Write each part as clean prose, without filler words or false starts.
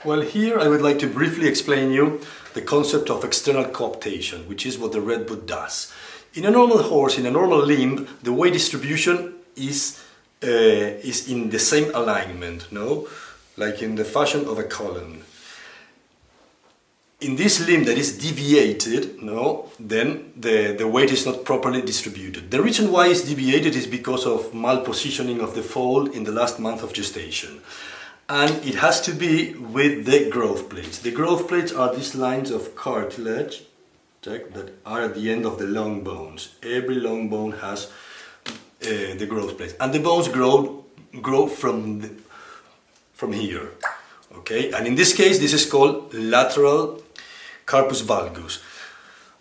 Well, here I would like to briefly explain you the concept of external coaptation, which is what the REDBOOT does. In a normal horse, in a normal limb, the weight distribution is in the same alignment, no? Like in the fashion of a column. In this limb that is deviated, no, then the weight is not properly distributed. The reason why it's deviated is because of malpositioning of the foal in the last month of gestation. And it has to be with the growth plates. The growth plates are these lines of cartilage that are at the end of the long bones. Every long bone has the growth plates. And the bones grow from here. Okay? And in this case, this is called lateral carpus valgus.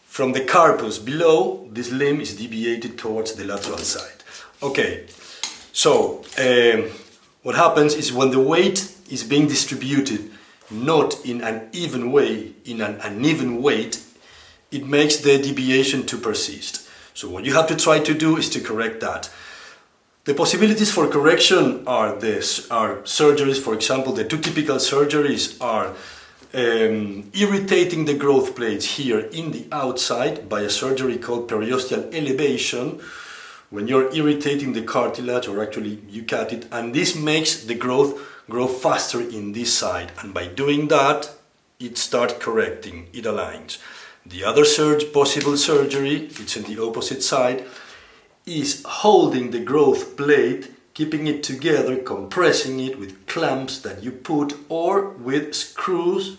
From the carpus below, this limb is deviated towards the lateral side. Okay, so what happens is when the weight is being distributed not in an even way, in an uneven weight, it makes the deviation to persist. So what you have to try to do is to correct that. The possibilities for correction are surgeries. For example, the two typical surgeries are irritating the growth plates here in the outside by a surgery called periosteal elevation, when you're irritating the cartilage, or actually you cut it, and this makes the growth grow faster in this side, and by doing that it starts correcting, it aligns. The other possible surgery, it's in the opposite side, is holding the growth plate, keeping it together, compressing it with clamps that you put, or with screws,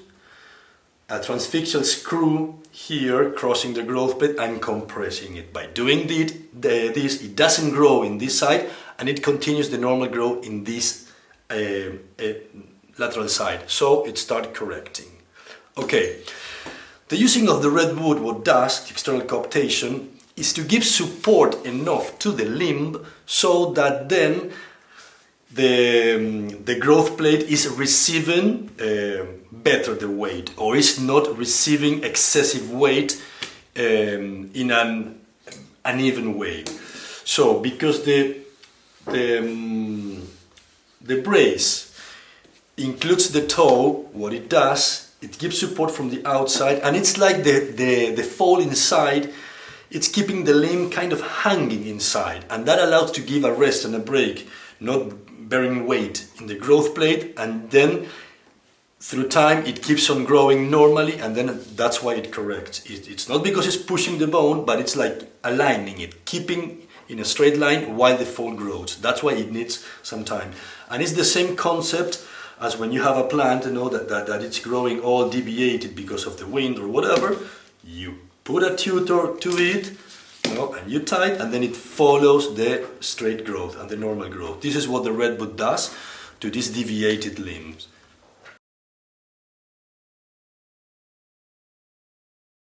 a transfixial screw here crossing the growth plate and compressing it. By doing this, it doesn't grow in this side and it continues the normal growth in this lateral side. So it starts correcting. Okay, the using of the REDBOOT, what does, the external coaptation, is to give support enough to the limb so that then the growth plate is receiving better the weight, or is not receiving excessive weight in an uneven way. So because the brace includes the toe, what it does, it gives support from the outside, and it's like the foal inside, it's keeping the limb kind of hanging inside, and that allows to give a rest and a break, not bearing weight in the growth plate, and then through time it keeps on growing normally, and then that's why it corrects. It's not because it's pushing the bone, but it's like aligning it, keeping in a straight line while the foal grows. That's why it needs some time. And it's the same concept as when you have a plant, you know, that it's growing all deviated because of the wind or whatever. You put a tutor to it, and you tie it, and then it follows the straight growth and the normal growth. This is what the REDBOOT does to these deviated limbs.